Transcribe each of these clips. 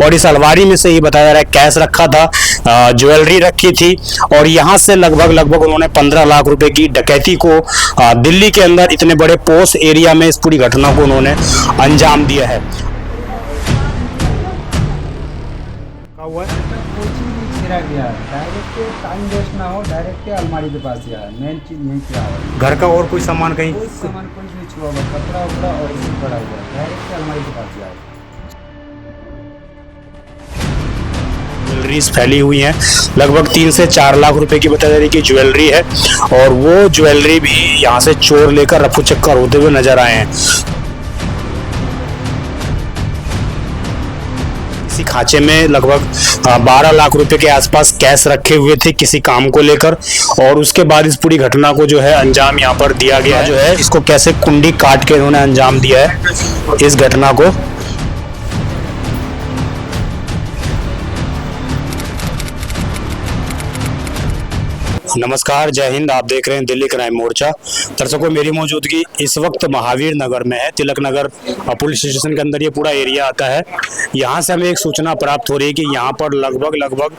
और इस अलमारी में से ये बताया जा रहा है कैश रखा था, ज्वेलरी रखी थी और यहाँ से लगभग उन्होंने 15 लाख रुपए की डकैती को दिल्ली के अंदर इतने बड़े पोस्ट एरिया में इस पूरी घटना को उन्होंने अंजाम दिया है। डायरेक्ट टाइम वेस्ट ना हो, डायरेक्ट अलमारी के पास गया है। मेन चीज यही क्या है, घर का और कोई सामान कहीं कोई सामान कोई नहीं छुआ हुआ, कपड़ा उपड़ा और इसी पड़ा हुआ है, डायरेक्ट अलमारी के पास गया है। ज्वेलरीज फैली हुई हैं, लगभग 3 से 4 लाख रुपए की बताया जा रही है कि ज्वेलरी है और वो ज्वेलरी भी यहाँ से चोर लेकर रफू चक्कर होते हुए नजर आए हैं। इसी खांचे में लगभग 12 लाख रुपए के आसपास कैश रखे हुए थे किसी काम को लेकर और उसके बाद इस पूरी घटना को जो है अंजाम यहाँ पर दिया गया जो है। इसको कैसे कुंडी काट के इन्होंने अंजाम दिया है इस घटना को। नमस्कार, जय हिंद। आप देख रहे हैं दिल्ली क्राइम मोर्चा। दर्शकों, मेरी मौजूदगी इस वक्त महावीर नगर में है। तिलक नगर पुलिस स्टेशन के अंदर ये पूरा एरिया आता है। यहाँ से हमें एक सूचना प्राप्त हो रही है कि यहाँ पर लगभग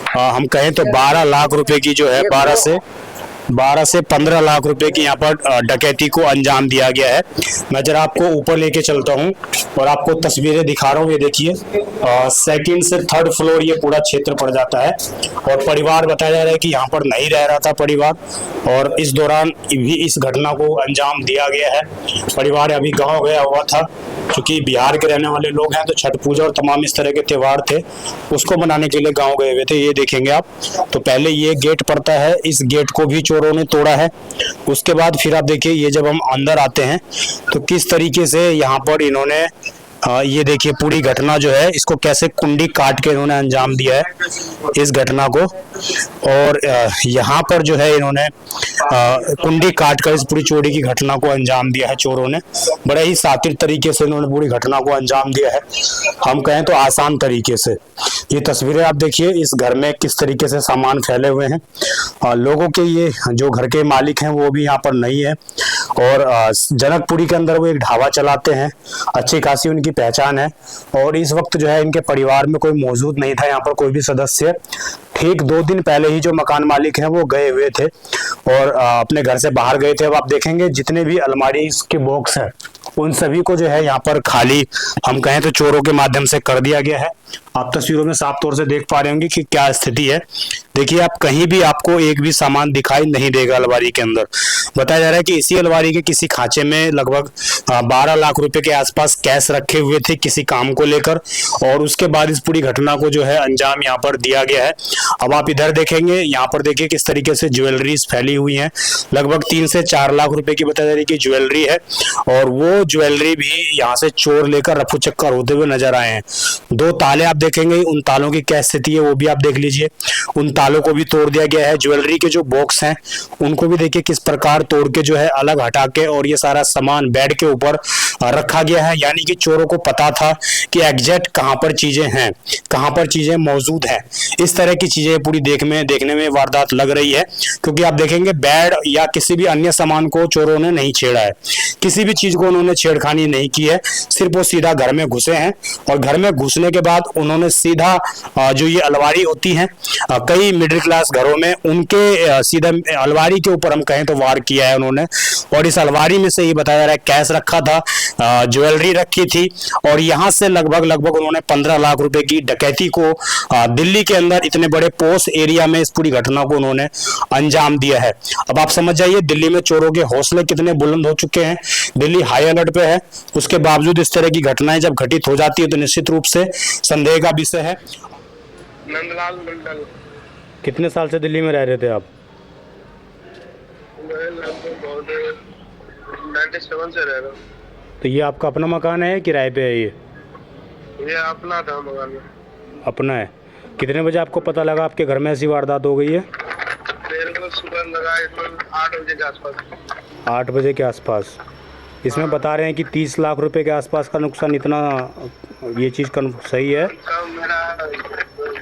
हम कहें तो 12 लाख रुपए की जो है 12 से 15 लाख रुपए की यहाँ पर डकैती को अंजाम दिया गया है। मैं जरा आपको ऊपर लेके चलता हूँ और आपको तस्वीरें दिखा रहा हूँ। ये देखिए, सेकंड से थर्ड फ्लोर ये पूरा क्षेत्र पड़ जाता है और परिवार बताया जा रहा है कि यहाँ पर नहीं रह रहा था परिवार और इस दौरान भी इस घटना को अंजाम दिया गया है। परिवार अभी गाँव गया हुआ था, क्योंकि बिहार के रहने वाले लोग हैं तो छठ पूजा और तमाम इस तरह के त्योहार थे, उसको मनाने के लिए गाँव गए हुए थे। ये देखेंगे आप, तो पहले ये गेट पड़ता है, इस गेट को भी चोरों ने तोड़ा है। उसके बाद फिर आप देखिए, ये जब हम अंदर आते हैं तो किस तरीके से यहाँ पर इन्होंने ये देखिए पूरी घटना जो है इसको कैसे कुंडी काट के इन्होंने अंजाम दिया है इस घटना को। और यहाँ पर जो है इन्होंने कुंडी काट कर इस पूरी चोरी की घटना को अंजाम दिया है चोरों ने। बड़े ही शातिर तरीके से इन्होंने पूरी घटना को अंजाम दिया है, हम कहें तो आसान तरीके से। ये तस्वीरें आप देखिए, इस घर में किस तरीके से सामान फैले हुए हैं। लोगों के ये जो घर के मालिक हैं वो भी यहाँ पर नहीं है और जनकपुरी के अंदर वो एक ढाबा चलाते हैं, अच्छी खासी उनकी पहचान है। और इस वक्त जो है इनके परिवार में कोई मौजूद नहीं था यहाँ पर, कोई भी सदस्य। ठीक 2 दिन पहले ही जो मकान मालिक हैं वो गए हुए थे और अपने घर से बाहर गए थे। अब आप देखेंगे जितने भी अलमारी के बॉक्स हैं उन सभी को जो है यहाँ पर खाली, हम कहें तो चोरों के माध्यम से कर दिया गया है। आप तस्वीरों में साफ तौर से देख पा रहे होंगे कि क्या स्थिति है। देखिए, आप कहीं भी आपको एक भी सामान दिखाई नहीं देगा अलमारी के अंदर। बताया जा रहा है कि इसी अलमारी के किसी खांचे में लगभग 12 लाख रुपए के आसपास कैश रखे हुए थे किसी काम को लेकर और उसके बाद इस पूरी घटना को जो है अंजाम यहाँ पर दिया गया है। अब आप इधर देखेंगे, यहाँ पर देखिए किस तरीके से ज्वेलरीज फैली हुई हैं, लगभग 3 से 4 लाख रुपए की बताया जा रही है कि ज्वेलरी है और वो ज्वेलरी भी यहाँ से चोर लेकर रफू चक्कर होते हुए नजर आए हैं। 2 ताले आप देखेंगे, उन तालों की क्या स्थिति है वो भी आप देख लीजिए। उन तालों को भी तोड़ दिया गया है। ज्वेलरी के जो बॉक्स हैं उनको भी देखिए किस प्रकार तोड़ के जो है अलग हटा के और ये सारा सामान बेड के ऊपर रखा गया है। यानी कि चोरों को पता था कि एग्जैक्ट कहां पर चीजें हैं, कहां पर चीजें मौजूद हैं। इस तरह की चीजें पूरी देखने में वारदात लग रही है, क्योंकि आप देखेंगे बेड या किसी भी अन्य सामान को चोरों ने नहीं छेड़ा है, किसी भी चीज को उन्होंने छेड़खानी नहीं की है। सिर्फ वो सीधा घर में घुसे हैं और घर में घुसने के बाद उन्होंने सीधा जो ये अलमारी होती हैं कई मिडिल क्लास घरों में, उनके सीधा अलमारी के ऊपर हम कहें तो वार किया है उन्होंने। और इस अलमारी में से ये बताया जा रहा है कैश रखा था, ज्वेलरी रखी थी और यहाँ से लगभग उन्होंने 15 लाख रुपए की डकैती को दिल्ली के अंदर इतने बड़े पोस्ट एरिया में इस पूरी घटना को उन्होंने अंजाम दिया है। अब आप समझ जाइए दिल्ली में चोरों के हौसले कितने बुलंद हो चुके हैं। दिल्ली हाई अलर्ट पे है, उसके बावजूद इस तरह की घटनाएं जब घटित हो जाती है तो निश्चित रूप से संदेह का विषय है। नंदलाल मंडल। कितने साल से दिल्ली में रह रहे थे आप? 97 से रह रहा हूँ। तो ये आपका अपना मकान है, किराए पे है? ये अपना था मकान में। अपना है। कितने बजे आपको पता लगा आपके घर में ऐसी वारदात हो गई है? मेरे को सुबह लगा 8 बजे के आसपास। 8 बजे के आसपास। इसमें बता रहे हैं कि 30 लाख रुपए के आसपास का नुकसान, इतना ये चीज़ सही है? मेरा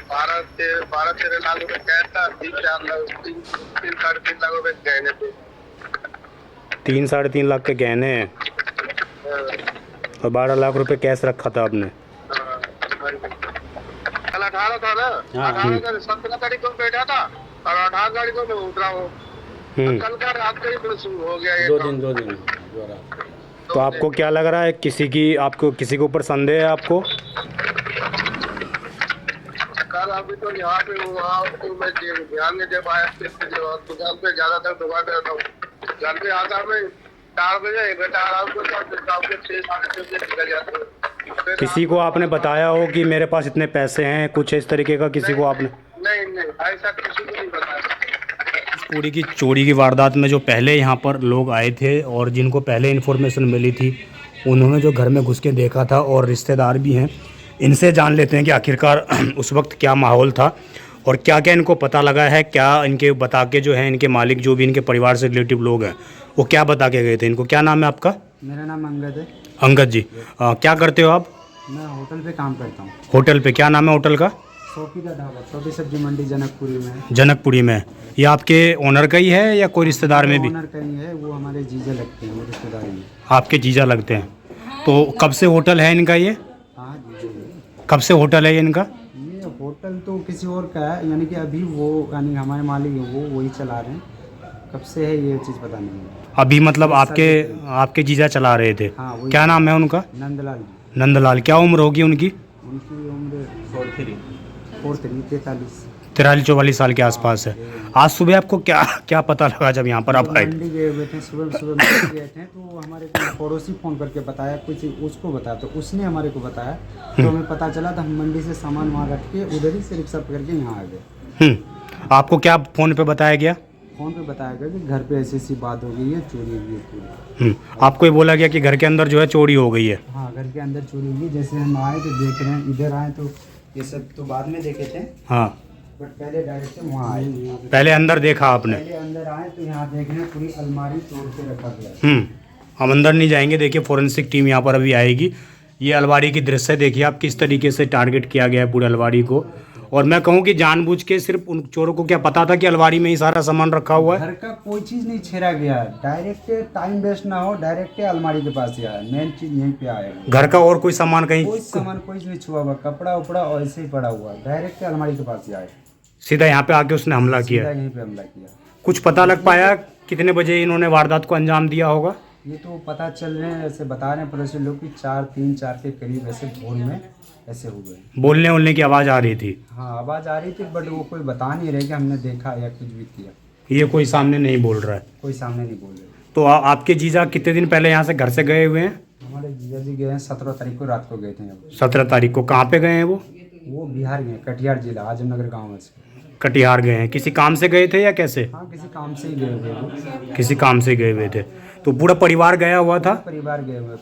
12-13 लाख रुपए कैश था, 3 साढ़े 3 लाख रुपए गहने थे। 3 साढ़े 3 लाख के गहने हैं और 12 लाख रुपए कैश रखा था आपने। 18 था ना, हाँ। 17 तारीख को बैठा था और 18 तारीख को मैं उतरा हूँ। कल का रात को ही फिर शुरू हो गया ये काम। 2 दिन जो रहा। तो आपको क्या लग रहा है, आपको किसी के ऊपर संदेह है आपको? कल अभी तो यहाँ पे वहाँ तो मैं ध्यान नहीं दे पाया, दुकान पे ज्यादा तक दुकान पे रहता हूँ। घर पे आता मैं 4 बजे, बेटा आराम से 6 साढ़े 6 बजे निकल जाता हूँ। किसी को आपने बताया हो कि मेरे पास इतने पैसे हैं, कुछ इस तरीके का किसी को आपने? नहीं ऐसा किसी को नहीं बताया। पूरी की चोरी की वारदात में जो पहले यहाँ पर लोग आए थे और जिनको पहले इन्फॉर्मेशन मिली थी, उन्होंने जो घर में घुस के देखा था और रिश्तेदार भी हैं, इनसे जान लेते हैं कि आखिरकार उस वक्त क्या माहौल था और क्या क्या इनको पता लगा है, क्या इनके बता के जो है इनके मालिक जो भी इनके परिवार से रिलेटिव लोग हैं वो क्या बता के गए थे इनको। क्या नाम है आपका? मेरा नाम अंगद है। अंगद जी, क्या करते हो आप? मैं होटल पे काम करता हूँ। होटल पे? क्या नाम है होटल का? सोफी का ढाबा, छोटी सब्जी मंडी जनकपुरी में है। जनकपुरी में। ये आपके ओनर का ही है या कोई रिश्तेदार में भी? ओनर का ही है, वो हमारे जीजा लगते हैं, वो रिश्तेदारी में। आपके जीजा लगते हैं। तो कब से होटल है इनका ये? हाँ जीजा। कब से होटल है ये इनका? ये होटल तो किसी और का है, यानी कि अभी वो यानी हमारे मालिक है वो वही चला रहे हैं। कब से है ये चीज़ पता नहीं है। अभी मतलब आपके जीजा चला रहे थे? हाँ वही। क्या नाम है उनका? नंदलाल जी। नंदलाल। क्या उम्र होगी उनकी? उनकी उम्र 43 43-44 साल के आसपास है। आज सुबह आपको क्या पता लगा जब यहाँ पर आप आए? मंडी गए हुए थे, सुबह मंडी गए थे तो हमारे को पड़ोसी फ़ोन करके बताया, कुछ उसको बताया तो उसने हमारे को बताया, तो हमें पता चला तो हम मंडी से सामान वहाँ रख के उधर ही से रिक्शा पकड़ के यहाँ आ गए। आपको क्या फ़ोन पे बताया गया? फ़ोन पे बताया गया कि घर पे ऐसी बात हो गई है, चोरी हुई है पूरी। आपको ये बोला गया कि घर के अंदर जो है चोरी हो गई है? हाँ घर के अंदर चोरी हुई। जैसे हम आए तो देख रहे हैं, इधर आए तो ये सब तो बाद में देखे थे। हाँ, बट पहले डायरेक्ट वहाँ आए। पहले अंदर देखा आपने? पहले अंदर आए तो यहाँ देख रहे हैं पूरी अलमारी तोड़ के रखा गया है। हम अंदर नहीं जाएंगे, देखिए फोरेंसिक टीम यहाँ पर अभी आएगी। ये अलमारी की दृश्य देखिए आप, किस तरीके से टारगेट किया गया है पूरे अलमारी को। और मैं कहूँ कि जानबूझ के सिर्फ उन चोरों को क्या पता था कि अलमारी में ही सारा सामान रखा हुआ है? घर का कोई चीज़ नहीं छेड़ा गया, डायरेक्ट टाइम वेस्ट ना हो, डायरेक्ट अलमारी के पास ही आया। मेन चीज़ यहीं पे आया। घर का और कोई सामान कहीं? कोई सामान कोई नहीं छुआ हुआ, कपड़ा उपड़ा और ऐसे ही पड़ा हुआ, डायरेक्ट अलमारी के पास ही आया। सीधा यहाँ पे आके उसने हमला किया? सीधा यहीं पे हमला किया। कुछ पता लग पाया कितने बजे इन्होंने वारदात को अंजाम दिया होगा? ये तो पता चल रहे हैं, ऐसे बता रहे हैं पड़ोसी लोग कि 3 4 के करीब ऐसे भोर में ऐसे हो गए। बोलने की आवाज़ आ रही थी? हाँ आवाज़ आ रही थी, बट वो कोई बता नहीं रहे कि हमने देखा या कुछ भी किया। ये कोई सामने नहीं बोल रहा है? कोई सामने नहीं बोल रहे। तो आपके जीजा कितने दिन पहले यहाँ से घर से गए हुए हैं? हमारे जीजा जी गए हैं 17 तारीख को, रात को गए थे। 17 तारीख को। कहाँ पे गए हैं वो बिहार गए, कटिहार जिला, आजमनगर गाँव में से। कटिहार गए हैं। किसी काम से गए थे या कैसे? हाँ किसी काम से ही गए हुए वो। किसी काम से गए हुए थे। तो पूरा परिवार गया हुआ था? परिवार गए हुए,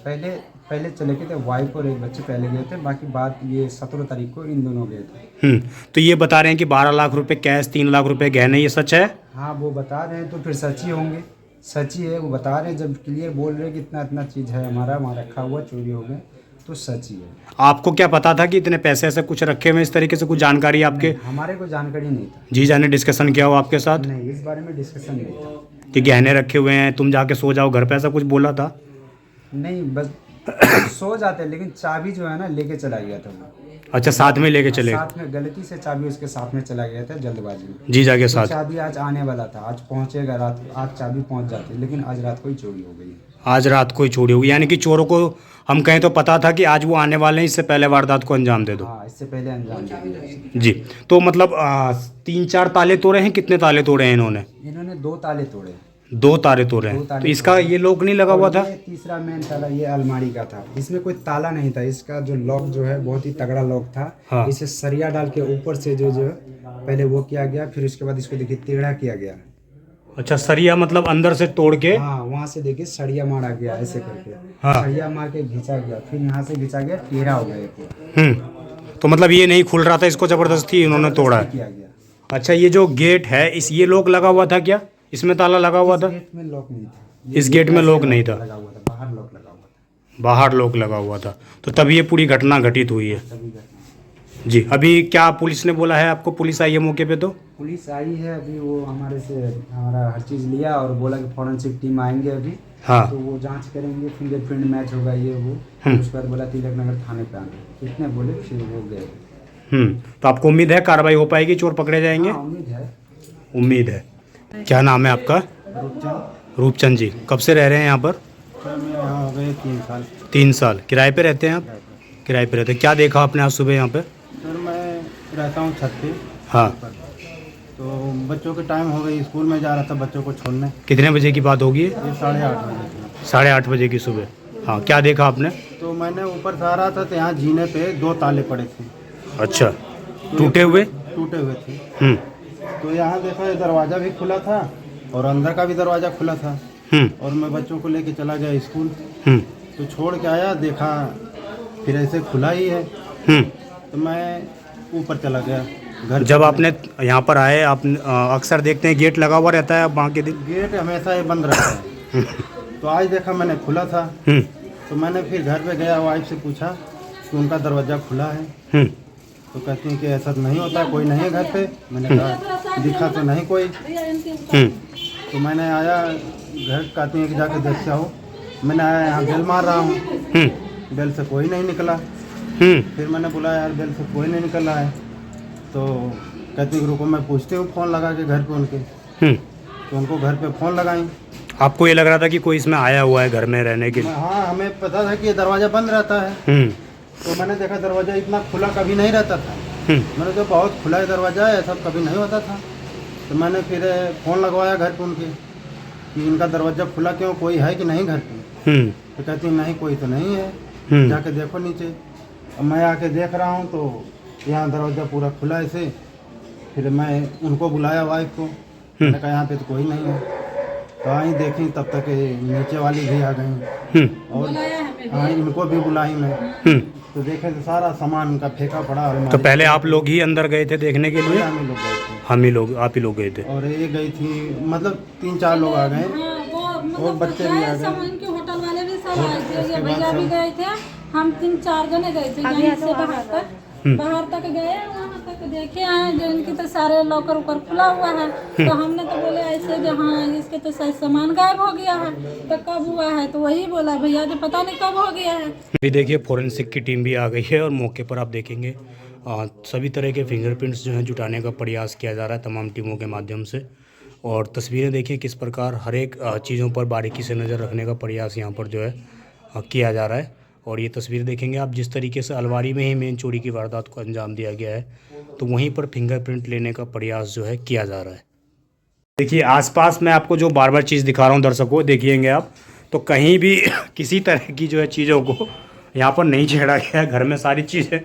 पहले चले गए थे, वाइफ और एक बच्चे पहले गए थे, बाकी बात ये 17 तारीख को इन दोनों गए थे। तो ये बता रहे हैं कि 12 लाख रुपए कैश, 3 लाख रुपए गहने, ये सच है? हाँ वो बता रहे हैं, तो फिर सच ही होंगे। सच ही है, वो बता रहे हैं। जब क्लियर बोल रहे हैं कि इतना चीज़ है हमारा वहाँ रखा हुआ, चोरी हो गए, तो सच ही है। आपको क्या पता था कि इतने पैसे ऐसे कुछ रखे हुए इस तरीके से? कुछ जानकारी आपके? हमारे को जानकारी नहीं था। जीजा ने डिस्कशन किया हो आपके साथ? नहीं, इस बारे में डिस्कशन नहीं था कि गहने रखे हुए हैं, तुम जाके सो जाओ घर पे, ऐसा कुछ बोला था? नहीं, बस सो जाते, लेकिन चाबी जो है ना लेके चला गया था वो। अच्छा, साथ में लेके चले? साथ में गलती से चाबी उसके साथ में चला गया था, जल्दबाजी में। जीजा के साथ? चाबी आज आने वाला था, आज पहुंचेगा रात, आज चाबी पहुंच जाती, लेकिन आज रात को ही चोरी हो गई। आज रात को ही चोरी हो गई, यानी कि चोरों को हम कहें तो पता था कि आज वो आने वाले हैं, इससे पहले वारदात को अंजाम दे दो। हाँ, इससे पहले अंजाम दे दिया। जी, तो मतलब 3-4 ताले तोड़े हैं? कितने ताले तोड़े हैं इन्होंने? इन्होंने 2 ताले तोड़े। 2 ताले तोड़े हैं। तो इसका ये लॉक नहीं लगा हुआ था? तीसरा मेन ताला ये अलमारी का था, इसमें कोई ताला नहीं था। इसका जो लॉक जो है बहुत ही तगड़ा लॉक था। हाँ। इसे सरिया डाल के ऊपर से जो पहले वो किया गया, फिर उसके बाद इसको देखिए टेढ़ा किया गया। अच्छा, सरिया मतलब अंदर से तोड़ के? हाँ, वहाँ से देखिए सरिया मारा गया ऐसे करके। हाँ। सरिया मार के घिंचा गया, फिर यहाँ से घिंचा गया, टेढ़ा हो गया। तो मतलब ये नहीं खुल रहा था, इसको जबरदस्ती इन्होंने तोड़ा है? किया गया। अच्छा, ये जो गेट है ये लॉक लगा हुआ था क्या? इसमें ताला लगा हुआ था? गेट में लॉक नहीं था। इस गेट में लॉक नहीं था? लगा हुआ था, बाहर लॉक लगा हुआ था। बाहर लॉक लगा हुआ था। तो तभी ये पूरी घटना घटित हुई है। तभी घटना। जी, अभी क्या पुलिस ने बोला है आपको? पुलिस आई है मौके पे? तो पुलिस आई है अभी, वो हमारे से हमारा हर चीज़ लिया और बोला कि फॉरेंसिक टीम आएंगे अभी। हाँ। तो वो जांच करेंगे, फिंगरप्रिंट मैच होगा ये वो। उसके बाद बोला तिलक नगर थाने पे आना, इतने बोले, फिर वो गए। तो आपको उम्मीद है कार्रवाई हो पाएगी, चोर पकड़े जाएंगे? हाँ, उम्मीद है। उम्मीद है। क्या नाम है आपका? रूपचंद। रूपचंद जी, कब से रह रहे हैं यहाँ पर? सर मैं यहाँ हो गए 3 साल। 3 साल किराए पे रहते हैं आप? किराए पे रहते हैं। क्या देखा आपने आज सुबह यहाँ पे? सर मैं रहता हूँ छत पे। हाँ। ऊपर। तो बच्चों के टाइम हो गई, स्कूल में जा रहा था बच्चों को छोड़ने। कितने बजे की बात होगी? ये 8:30 बजे थी। 8:30 बजे की सुबह। हाँ, क्या देखा आपने? तो मैंने ऊपर से आ रहा था तो यहाँ जीने पे 2 ताले पड़े थे। अच्छा, टूटे हुए? टूटे हुए थे। तो यहाँ देखा ये दरवाज़ा भी खुला था और अंदर का भी दरवाज़ा खुला था। और मैं बच्चों को लेके चला गया स्कूल। तो छोड़ के आया, देखा फिर ऐसे खुला ही है। तो मैं ऊपर चला गया घर। जब आपने यहाँ पर आए, आप अक्सर देखते हैं गेट लगा हुआ रहता है वहाँ के दिन? गेट हमेशा ये बंद रहता है। तो आज देखा मैंने खुला था। तो मैंने फिर घर पे गया, वाइफ से पूछा कि उनका दरवाज़ा खुला है। तो कहती हैं कि ऐसा नहीं होता, कोई नहीं है घर पे। मैंने कहा दिखा तो नहीं कोई। तो मैंने आया घर, कहती हैं कि जाके देख के आओ। मैंने आया, यहाँ बेल मार रहा हूँ, बेल से कोई नहीं निकला। फिर मैंने बोला यार बेल से कोई नहीं निकल रहा है। तो कहती हैं रुको मैं पूछती हूँ फ़ोन लगा के घर पे उनके। तो उनको घर पे फ़ोन लगाई। आपको ये लग रहा था कि कोई इसमें आया हुआ है घर में रहने के लिए? हाँ, हमें पता था कि ये दरवाज़ा बंद रहता है। तो मैंने देखा दरवाज़ा इतना खुला कभी नहीं रहता था। मैंने तो बहुत खुला है दरवाज़ा है, ऐसा कभी नहीं होता था। तो मैंने फिर फ़ोन लगवाया घर पे उनके कि इनका दरवाज़ा खुला क्यों, कोई है कि नहीं घर पे? तो कहती नहीं कोई तो नहीं है, जाके देखो नीचे। अब मैं आके देख रहा हूँ तो यहाँ दरवाज़ा पूरा खुला ऐसे। फिर मैं उनको बुलाया वाइफ को, मैंने कहा यहाँ पे तो कोई नहीं है। तो आई देखी तब तक नीचे वाली भी आ गई और हाँ इनको भी बुलाई मैं। तो देखे तो सारा सामान उनका फेंका पड़ा। तो पहले आप लोग ही अंदर गए थे देखने के लिए? हम लोग गए थे। हम ही लोग, आप ही लोग गए थे? और ये गई थी, मतलब 3-4 लोग आ गए और बच्चे भी आ गए। होटल वाले भी सब आए थे, ये भैया भी गए थे। हम 3-4 जने गए थे यहीं से बाहर तक गए, वहाँ तक देखे आए जो इनकी तो सारे लॉकर उकर खुला हुआ है। तो हमने तो बोले ऐसे कि हाँ इसके तो शायद सामान गायब हो गया है। तो कब हुआ है? तो वही बोला भैया जो पता नहीं कब हो गया है। अभी देखिए फोरेंसिक की टीम भी आ गई है और मौके पर आप देखेंगे सभी तरह के फिंगरप्रिंट्स जो हैं जुटाने का प्रयास किया जा रहा है तमाम टीमों के माध्यम से। और तस्वीरें देखिए किस प्रकार हर एक चीज़ों पर बारीकी से नज़र रखने का प्रयास यहाँ पर जो है किया जा रहा है। और ये तस्वीर देखेंगे आप जिस तरीके से अलमारी में ही मेन चोरी की वारदात को अंजाम दिया गया है, तो वहीं पर फिंगरप्रिंट लेने का प्रयास जो है किया जा रहा है। देखिए आसपास मैं आपको जो बार बार चीज़ दिखा रहा हूँ दर्शकों, देखिएंगे आप तो कहीं भी किसी तरह की जो है चीज़ों को यहाँ पर नहीं छेड़ा गया है। घर में सारी चीज़ें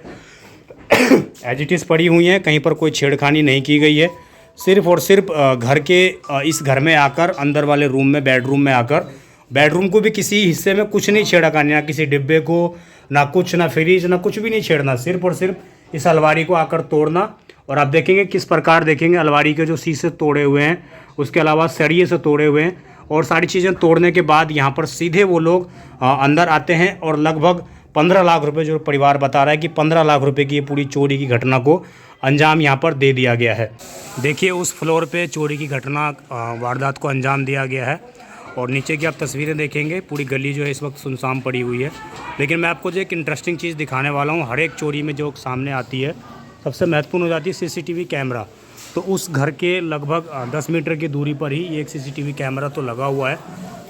एज इट इज़ पड़ी हुई हैं, कहीं पर कोई छेड़खानी नहीं की गई है। सिर्फ़ और सिर्फ घर के इस घर में आकर अंदर वाले रूम में, बेडरूम में आकर, बेडरूम को भी किसी हिस्से में कुछ नहीं छेड़खानी, ना किसी डिब्बे को, ना कुछ, ना फ्रिज, ना कुछ भी नहीं छेड़ना। सिर्फ और सिर्फ इस अलमारी को आकर तोड़ना। और आप देखेंगे किस प्रकार देखेंगे अलमारी के जो शीशे तोड़े हुए हैं, उसके अलावा सरिये से तोड़े हुए हैं। और सारी चीज़ें तोड़ने के बाद यहाँ पर सीधे वो लोग अंदर आते हैं और लगभग 15 लाख रुपए, जो परिवार बता रहा है कि 15 लाख रुपए की ये पूरी चोरी की घटना को अंजाम यहाँ पर दे दिया गया है। देखिए उस फ्लोर पे चोरी की घटना वारदात को अंजाम दिया गया है। और नीचे की आप तस्वीरें देखेंगे, पूरी गली जो है इस वक्त सुनसान पड़ी हुई है। लेकिन मैं आपको जो एक इंटरेस्टिंग चीज़ दिखाने वाला हूँ, हर एक चोरी में जो सामने आती है सबसे महत्वपूर्ण हो जाती है सीसीटीवी कैमरा। तो उस घर के लगभग 10 मीटर की दूरी पर ही एक सीसीटीवी कैमरा तो लगा हुआ है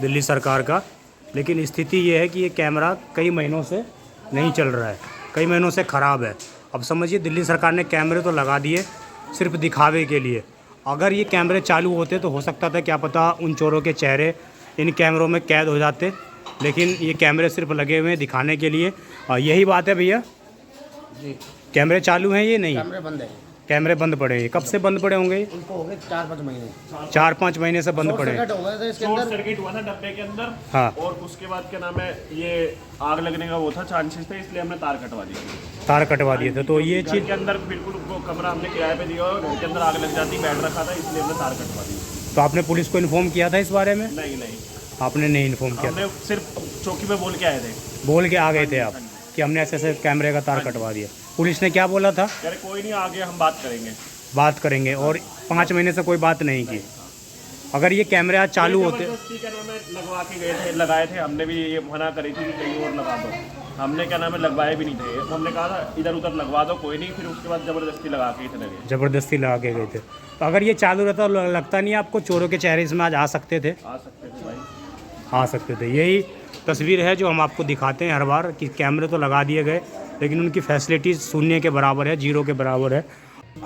दिल्ली सरकार का। लेकिन स्थिति ये है कि ये कैमरा कई महीनों से नहीं चल रहा है, कई महीनों से ख़राब है। अब समझिए दिल्ली सरकार ने कैमरे तो लगा दिए सिर्फ दिखावे के लिए। अगर ये कैमरे चालू होते तो हो सकता था क्या पता उन चोरों के चेहरे इन कैमरों में कैद हो जाते। लेकिन ये कैमरे सिर्फ लगे हुए हैं दिखाने के लिए। यही बात है भैया जी, कैमरे चालू हैं ये नहीं? कैमरे बंद है। कैमरे बंद पड़े हैं। कब से बंद पड़े होंगे? इनको हो गए 4-5 महीने। 4-5 महीने से बंद पड़े हैं। सर्किट हो गया था इसके शॉर्ट अंदर। सर्किट हुआ था डब्बे के अंदर। हाँ। और उसके बाद क्या नाम है, ये आग लगने का वो था, चांसेस थे, इसलिए हमने तार कटवा दी थी। तार कटवा दिए थे। तो ये घर चीज़ के अंदर बिल्कुल वो कमरा हमने किराए पे दिया और घर के अंदर आग लग जाती, बेड रखा था, इसलिए हमने तार कटवा दी। तो आपने पुलिस को इन्फॉर्म किया था इस बारे में? नहीं नहीं, आपने नहीं इन्फॉर्म किया? हमने सिर्फ चौकी पे बोल के आए थे। बोल के आ गए थे आप कि हमने ऐसे ऐसे कैमरे का तार कटवा दिया। पुलिस ने क्या बोला था? यार कोई नहीं, आगे हम बात करेंगे। बात करेंगे। और 5 महीने से कोई बात नहीं की। अगर ये कैमरे आज चालू होते, जबरदस्ती क्या नाम है लगवा के गए थे, लगाए थे, हमने भी ये मना करी थी कि कहीं और लगा दो। हमने क्या नाम है लगवाए भी नहीं थे, तो हमने कहा था इधर उधर लगवा दो, कोई नहीं, फिर उसके बाद ज़बरदस्ती लगा के चले गए। ज़बरदस्ती लगा के गए थे। तो अगर ये चालू रहता लगता नहीं आपको चोरों के चेहरे इसमें आज आ सकते थे? आ सकते थे भाई, आ सकते थे। यही तस्वीर है जो हम आपको दिखाते हैं हर बार कि कैमरे तो लगा दिए गए लेकिन उनकी फैसिलिटीज़ शून्य के बराबर है, जीरो के बराबर है।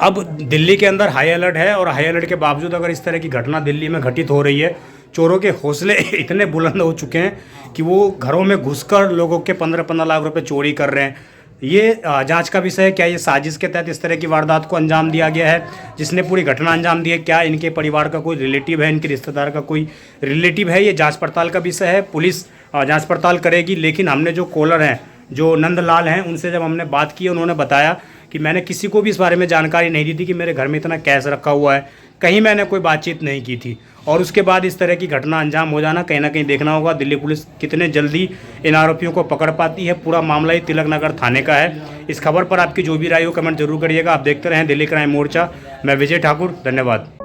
अब दिल्ली के अंदर हाई अलर्ट है और हाई अलर्ट के बावजूद अगर इस तरह की घटना दिल्ली में घटित हो रही है, चोरों के हौसले इतने बुलंद हो चुके हैं कि वो घरों में घुसकर लोगों के 15-15 लाख रुपए चोरी कर रहे हैं। ये जांच का विषय है। क्या ये साजिश के तहत इस तरह की वारदात को अंजाम दिया गया है? जिसने पूरी घटना अंजाम दी है, क्या इनके परिवार का कोई रिलेटिव है, इनके रिश्तेदार का कोई रिलेटिव है? ये जांच पड़ताल का विषय है। पुलिस जांच पड़ताल करेगी। लेकिन हमने जो कॉलर हैं, जो नंदलाल हैं, उनसे जब हमने बात की, उन्होंने बताया कि मैंने किसी को भी इस बारे में जानकारी नहीं दी थी कि मेरे घर में इतना कैश रखा हुआ है, कहीं मैंने कोई बातचीत नहीं की थी। और उसके बाद इस तरह की घटना अंजाम हो जाना, कहीं ना कहीं देखना होगा दिल्ली पुलिस कितने जल्दी इन आरोपियों को पकड़ पाती है। पूरा मामला ही तिलक नगर थाने का है। इस खबर पर आपकी जो भी राय हो कमेंट जरूर करिएगा। आप देखते रहें दिल्ली क्राइम मोर्चा। मैं विजय ठाकुर, धन्यवाद।